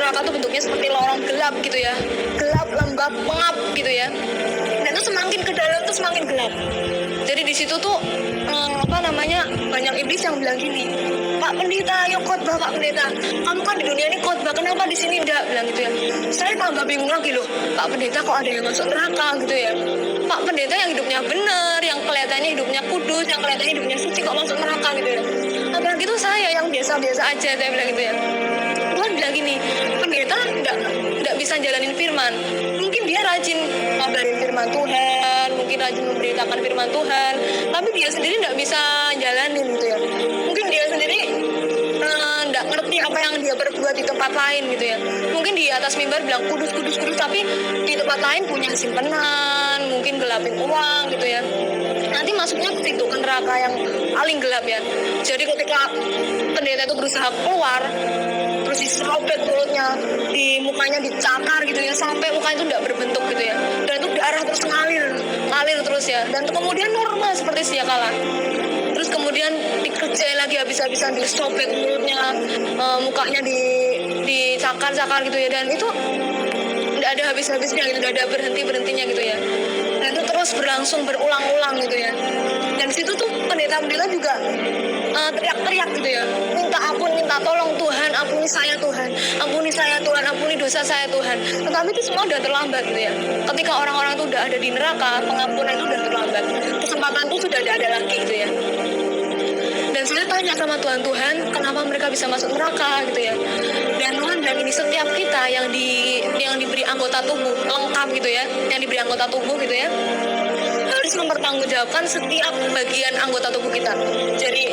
neraka tuh bentuknya seperti lorong gelap gitu ya, gelap, lembab, pengap gitu ya. Dan itu semakin ke dalam tuh semakin gelap. Jadi di situ tuh banyak iblis yang bilang gini, Pak Pendeta, yuk khotbah Pak Pendeta. Kamu kan di dunia ini khotbah, kenapa di sini enggak? Bilang gitu ya. Saya tambah bingung lagi loh, Pak Pendeta kok ada yang masuk neraka gitu ya. Pak Pendeta yang hidupnya benar, yang kelihatannya hidupnya kudus, yang kelihatannya hidupnya suci kok masuk neraka gitu ya. Apalagi itu saya yang biasa-biasa aja, saya bilang gitu ya. Tuhan bilang gini, pendeta enggak bisa jalanin firman. Mungkin dia rajin ngabarin firman Tuhan, mungkin rajin memberitakan firman Tuhan, tapi dia sendiri enggak bisa jalanin gitu ya. Mungkin dia sendiri enggak ngerti apa yang dia perbuat di tempat lain gitu ya. Mungkin di atas mimbar bilang kudus, tapi di tempat lain punya simpenan, mungkin gelapin uang gitu ya. Nanti masuknya ke situ, ke neraka yang paling gelap ya. Jadi ketika pendeta itu berusaha keluar, terus diserobet mulutnya, di mukanya dicakar gitu ya, sampai mukanya itu tidak berbentuk gitu ya. Dan itu darah terus ngalir terus ya. Dan kemudian normal seperti sedia kala. Terus kemudian dikerjain lagi habis-habisan, disobek mulutnya, mukanya dicakar-cakar gitu ya. Dan itu tidak ada habis-habisnya gitu, tidak ada berhentinya gitu ya. Dan itu terus berlangsung berulang-ulang gitu ya. Dan situ tuh pendeta-pendeta juga teriak-teriak gitu ya, minta ampun, minta tolong Tuhan, ampuni saya Tuhan, ampuni dosa saya Tuhan. Tetapi itu semua udah terlambat gitu ya. Ketika orang-orang itu udah ada di neraka, pengampunan itu udah terlambat, kesempatan itu sudah tidak ada lagi gitu ya. Dan saya tanya sama Tuhan, kenapa mereka bisa masuk neraka gitu ya. Dan Tuhan bilang ini, setiap kita yang diberi anggota tubuh lengkap gitu ya, yang diberi anggota tubuh gitu ya, harus mempertanggungjawabkan setiap bagian anggota tubuh kita. Jadi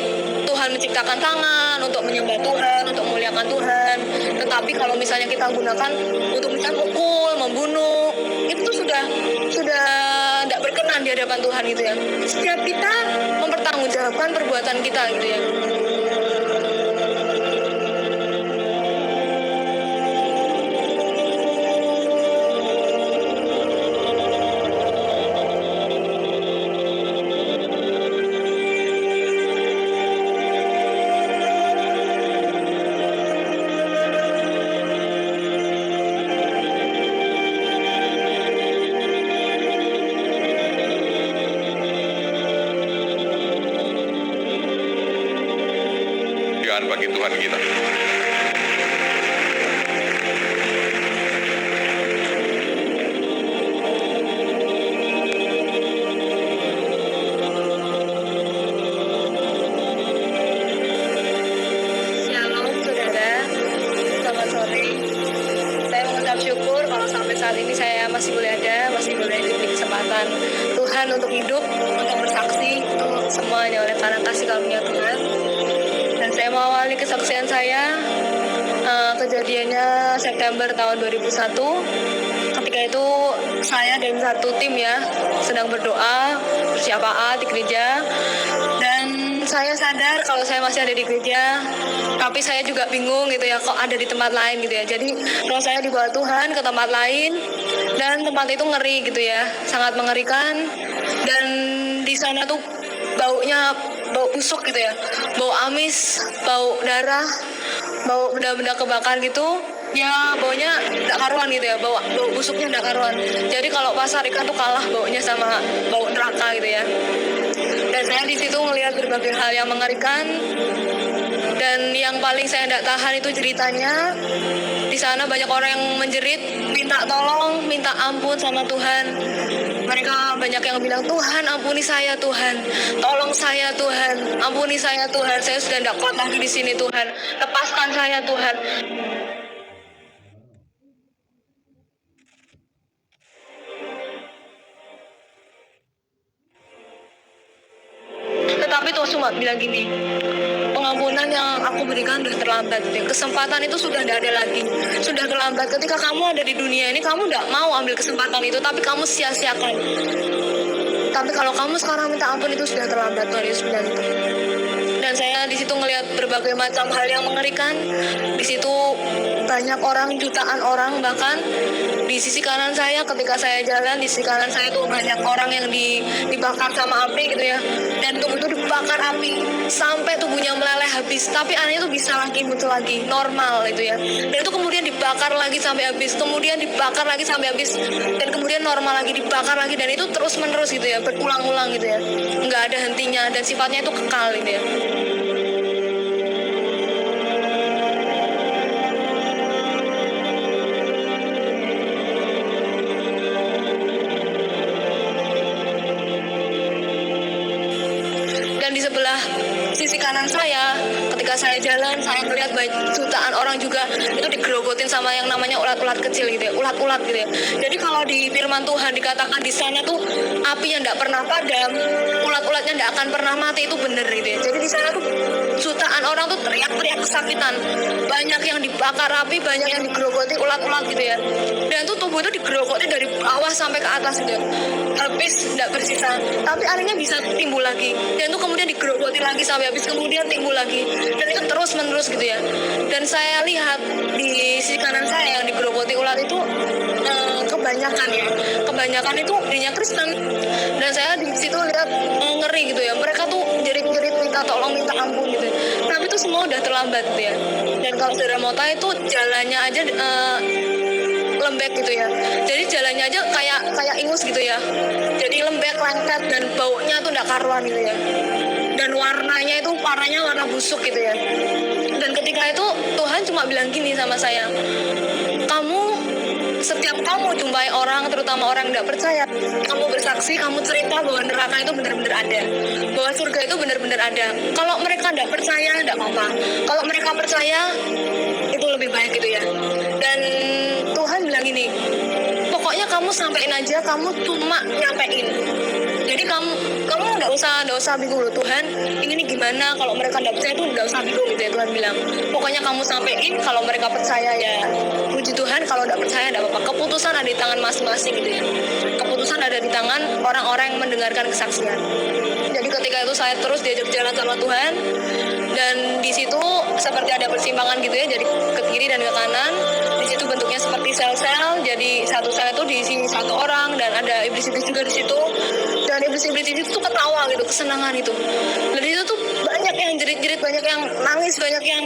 Tuhan menciptakan tangan untuk menyembah Tuhan, untuk memuliakan Tuhan. Tetapi kalau misalnya kita gunakan untuk misalnya mukul, membunuh, itu tuh sudah tidak berkenan di hadapan Tuhan gitu ya. Setiap kita mempertanggungjawabkan perbuatan kita gitu ya. Bagi Tuhan kita. Shalom saudara, selamat sore. Saya mengucap syukur kalau sampai saat ini saya masih boleh diberi kesempatan Tuhan untuk hidup, untuk bersaksi, untuk semuanya oleh karena kasih karunia Tuhan. Dan saya mau awali kesaksian saya, kejadiannya September tahun 2001. Ketika itu saya dan satu tim ya sedang berdoa bersyafaat di gereja. Dan saya sadar kalau saya masih ada di gereja, tapi saya juga bingung gitu ya, kok ada di tempat lain gitu ya. Jadi kalau saya dibawa Tuhan ke tempat lain, dan tempat itu ngeri gitu ya, sangat mengerikan. Dan di sana tuh bau busuk gitu ya, bau amis, bau darah, bau benda-benda kebakar gitu ya, baunya tidak karuan gitu ya, bau busuknya tidak karuan. Jadi kalau pasar ikan tuh kalah baunya sama bau neraka gitu ya. Dan saya di situ melihat berbagai hal yang mengerikan. Dan yang paling saya tidak tahan itu ceritanya, di sana banyak orang yang menjerit, minta tolong, minta ampun sama Tuhan. Mereka banyak yang bilang, Tuhan ampuni saya Tuhan, tolong saya Tuhan, ampuni saya Tuhan, saya sudah tidak kuat lagi di sini Tuhan, lepaskan saya Tuhan. Tetapi Tuhan cuma bilang gini, pengampunan yang aku berikan sudah terlambat. Kesempatan itu sudah tidak ada lagi, sudah terlambat. Ketika kamu ada di dunia ini, kamu tidak mau ambil kesempatan itu, tapi kamu sia-siakan. Tapi kalau kamu sekarang minta ampun, itu sudah terlambat, Tuhan Yesus bilang itu. Dan saya di situ ngelihat berbagai macam hal yang mengerikan. Di situ banyak orang, jutaan orang, bahkan di sisi kanan saya ketika saya jalan, di sisi kanan saya tuh banyak orang yang dibakar sama api gitu ya. Dan tubuh itu dibakar api sampai tubuhnya meleleh habis. Tapi anehnya itu bisa lagi muncul lagi, normal itu ya. Dan itu kemudian dibakar lagi sampai habis, kemudian dibakar lagi sampai habis, dan kemudian normal lagi, dibakar lagi, dan itu terus menerus gitu ya, berulang-ulang gitu ya, nggak ada hentinya, dan sifatnya itu kekal gitu ya. Dan di sebelah sisi kanan saya, ketika saya jalan, saya melihat jutaan orang juga itu digerogotin sama yang namanya ulat-ulat kecil gitu ya, ulat-ulat gitu ya. Jadi kalau di firman Tuhan dikatakan di sana tuh api yang tidak pernah padam, ulat-ulatnya tidak akan pernah mati, itu benar gitu ya. Jadi di sana tuh jutaan orang tuh teriak-teriak kesakitan, banyak yang dibakar api, banyak yang digerogoti ulat-ulat gitu ya. Dan tuh tubuh itu digerogoti dari bawah sampai ke atas gitu ya, habis tidak bersisa. Tapi anehnya bisa timbul lagi, dan itu kemudian digerogoti lagi sampai habis, kemudian timbul lagi, dan itu terus menerus gitu ya. Dan saya lihat di sisi kanan saya yang digerogoti ulat itu kebanyakan itu dirinya Kristen. Dan saya di situ lihat ngeri gitu ya, mereka tuh jerit-jerit minta tolong, minta ampun gitu ya. Tapi itu semua udah terlambat gitu ya. Dan kalau saudara mau tahu itu jalannya aja lembek gitu ya. Jadi jalannya aja kayak ingus gitu ya. Jadi lembek, lengket, dan baunya tuh nggak karuan gitu ya. Dan warnanya itu warnanya warna busuk gitu ya. Dan ketika itu Tuhan cuma bilang gini sama saya, setiap kamu jumpai orang, terutama orang yang tidak percaya, kamu bersaksi, kamu cerita bahwa neraka itu benar-benar ada, bahwa surga itu benar-benar ada. Kalau mereka tidak percaya, tidak apa-apa. Kalau mereka percaya, itu lebih baik gitu ya. Dan Tuhan bilang gini, pokoknya kamu sampein aja, kamu cuma nyampein. Jadi kamu nggak usah bingung loh, Tuhan ini gimana, kalau mereka nggak percaya itu nggak usah bingung gitu ya. Tuhan bilang pokoknya kamu sampein, kalau mereka percaya ya puji Tuhan, kalau nggak percaya nggak apa-apa. Keputusan ada di tangan masing-masing gitu ya. Keputusan ada di tangan orang-orang yang mendengarkan kesaksian. Jadi ketika itu saya terus diajak jalan sama Tuhan, dan di situ seperti ada persimpangan gitu ya, jadi ke kiri dan ke kanan. Di situ bentuknya seperti sel-sel, jadi satu sel itu diisi satu orang, dan ada iblis-iblis juga di situ. Dan iblis-iblis itu tuh ketawa gitu, kesenangan itu. Dan itu tuh banyak yang jerit-jerit, banyak yang nangis, banyak yang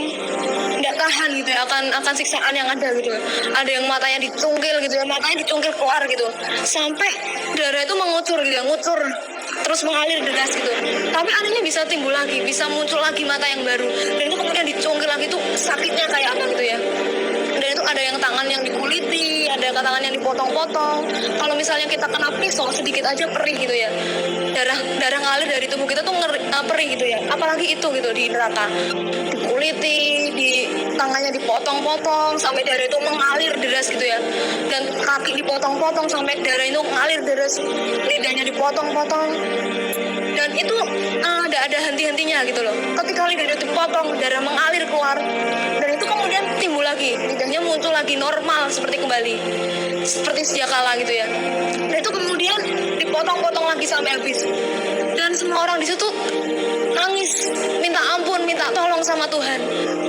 nggak tahan gitu ya akan siksaan yang ada gitu. Ada yang matanya dicungkil gitu ya, matanya dicungkil keluar gitu, sampai darah itu mengucur gitu ya, ngucur terus mengalir deras gitu. Tapi anehnya bisa timbul lagi, bisa muncul lagi mata yang baru, dan itu kemudian dicungkil lagi tuh sakitnya kayak apa gitu ya. Dan itu ada yang tangan yang dikuliti, ada tangan yang dipotong-potong. Kalau misalnya kita kena pisau sedikit aja perih gitu ya, darah ngalir dari tubuh kita tuh perih gitu ya. Apalagi itu gitu di neraka, dikuliti, tangannya dipotong-potong sampai darah itu mengalir deras gitu ya. Dan kaki dipotong-potong sampai darah itu mengalir deras, lidahnya dipotong-potong. Dan itu ada henti-hentinya gitu loh. Ketika lidahnya dipotong, darah mengalir keluar, dan itu kemudian timbul lagi, lidahnya muncul lagi normal seperti kembali, seperti sedia kala gitu ya. Dan itu kemudian dipotong-potong lagi sampai habis. Dan semua orang di situ nangis, minta ampun, minta tolong sama Tuhan.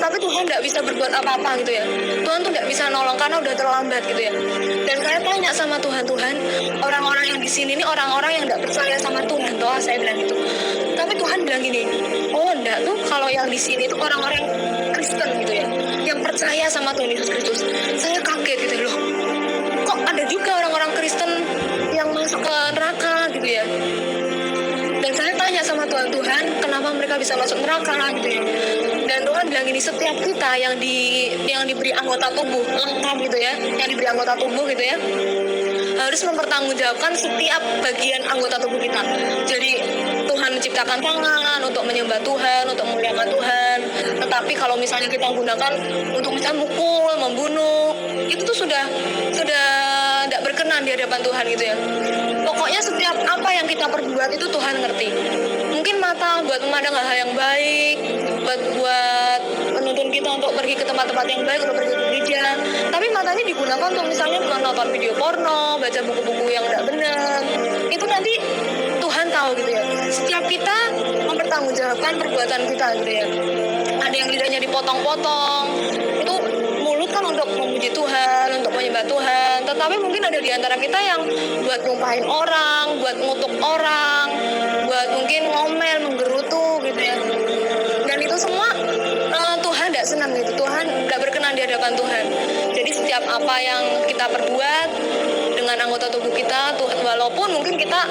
Tapi Tuhan nggak bisa berbuat apa-apa gitu ya. Tuhan tuh nggak bisa nolong karena udah terlambat gitu ya. Dan saya tanya sama Tuhan, orang-orang yang di sini ini orang-orang yang nggak percaya sama Tuhan, toh saya bilang gitu. Tapi Tuhan bilang gini, oh enggak tuh, kalau yang di sini tuh orang-orang Kristen gitu ya, yang percaya sama Tuhan Yesus Kristus. Saya kaget gitu loh. Kok ada juga orang-orang Kristen yang masuk ke neraka gitu ya. Dan saya tanya sama Tuhan, kenapa mereka bisa masuk neraka gitu ya. Dan Tuhan bilang gini, setiap kita yang diberi anggota tubuh lengkap gitu ya, yang diberi anggota tubuh gitu ya, harus mempertanggungjawabkan setiap bagian anggota tubuh kita. Jadi Tuhan menciptakan tangan untuk menyembah Tuhan, untuk memuliakan Tuhan. Tetapi kalau misalnya kita gunakan untuk misalnya mukul, membunuh, itu tuh sudah tidak berkenan di hadapan Tuhan gitu ya. Pokoknya setiap apa yang kita perbuat itu Tuhan ngerti. Mungkin mata buat memandang hal yang baik, buat menuntun kita untuk pergi ke tempat-tempat yang baik, untuk pergi ke gereja. Tapi matanya digunakan untuk misalnya menonton video porno, baca buku-buku yang tidak benar. Itu nanti Tuhan tahu gitu ya. Setiap kita mempertanggungjawabkan perbuatan kita gitu ya. Ada yang lidahnya dipotong-potong, itu mulut kan untuk memuji Tuhan, untuk menyembah Tuhan. Tetapi mungkin ada di antara kita yang buat nyumpahin orang, buat ngutuk orang, buat mungkin ngomel, menggerutu gitu ya. Dan itu semua Tuhan tidak senang gitu. Tuhan tidak berkenan di hadapan Tuhan. Jadi setiap apa yang kita perbuat dengan anggota tubuh kita, walaupun mungkin kita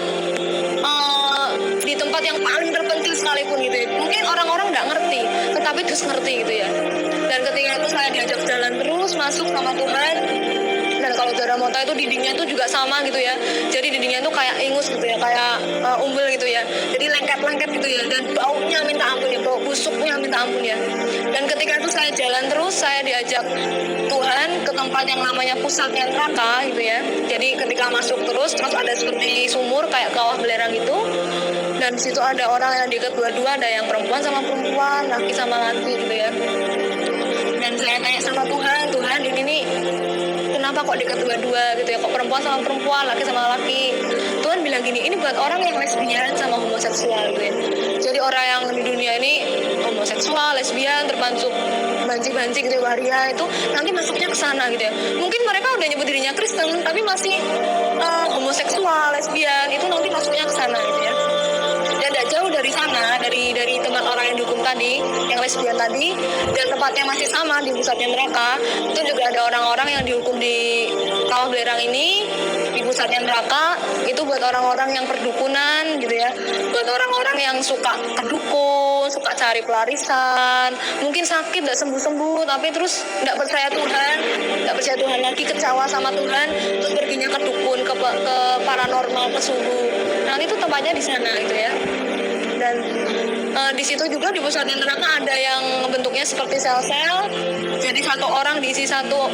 di tempat yang paling terpencil sekalipun gitu ya. Mungkin orang-orang nggak ngerti, tetapi terus ngerti gitu ya. Dan ketika itu saya diajak jalan terus masuk sama Tuhan. Dan kalau Jara Mota itu dindingnya itu juga sama gitu ya. Jadi dindingnya itu kayak ingus gitu ya, kayak umbel gitu ya. Jadi lengket-lengket gitu ya. Dan baunya minta ampun ya, bau busuknya minta ampun ya. Dan ketika itu saya jalan terus, saya diajak Tuhan ke tempat yang namanya pusatnya neraka gitu ya. Jadi ketika masuk terus ada seperti sumur kayak kawah belerang gitu. Dan di situ ada orang yang diikat dua-dua, ada yang perempuan sama perempuan, laki sama laki gitu ya. Dan saya tanya sama Tuhan, Tuhan ini nih kenapa kok diikat dua-dua gitu ya, kok perempuan sama perempuan, laki sama laki. Tuhan bilang gini, ini buat orang yang lesbian sama homoseksual gitu ya. Jadi orang yang di dunia ini homoseksual, lesbian, termasuk banci-banci gitu ya, waria, itu nanti masuknya ke sana gitu ya. Mungkin mereka udah nyebut dirinya Kristen, tapi masih homoseksual, lesbian, itu nanti masuknya ke sana gitu ya. Dan tidak jauh dari sana, dari tempat orang yang dihukum tadi, yang lesbian tadi, dan tempatnya masih sama di pusatnya neraka, itu juga ada orang-orang yang dihukum di kawah belerang ini, di pusatnya neraka, itu buat orang-orang yang perdukunan gitu ya, buat orang-orang yang suka kedukun, suka cari pelarisan, mungkin sakit tidak sembuh-sembuh, tapi terus tidak percaya Tuhan lagi, kecewa sama Tuhan, terus perginya ke dukun, ke paranormal, ke suhu. Nanti itu tempatnya di sana gitu ya. Dan di situ juga di pusatnya neraka ada yang bentuknya seperti sel-sel. Jadi satu orang diisi satu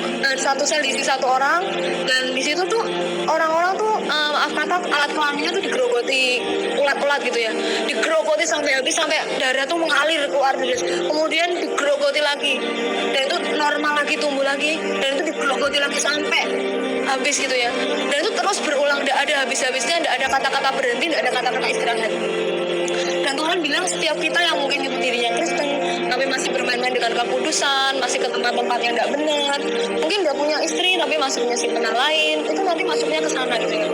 sel diisi satu orang. Dan di situ tuh orang-orang tuh maaf kata alat kelaminnya tuh digerogoti ulat-ulat gitu ya. Digerogoti sampai habis, sampai darah tuh mengalir keluar dari. Kemudian digerogoti lagi. Dan itu normal lagi, tumbuh lagi. Dan itu digerogoti lagi sampai habis gitu ya. Dan itu terus berulang, tidak ada habis-habisnya, tidak ada kata-kata berhenti, tidak ada kata-kata istirahat. Dan Tuhan bilang setiap kita yang mungkin nyebut dirinya Kristen, tapi masih bermain-main dengan kekudusan, masih ke tempat-tempat yang tidak benar, mungkin nggak punya istri tapi masih punya si kenal lain, itu nanti masuknya ke sana gitu ya.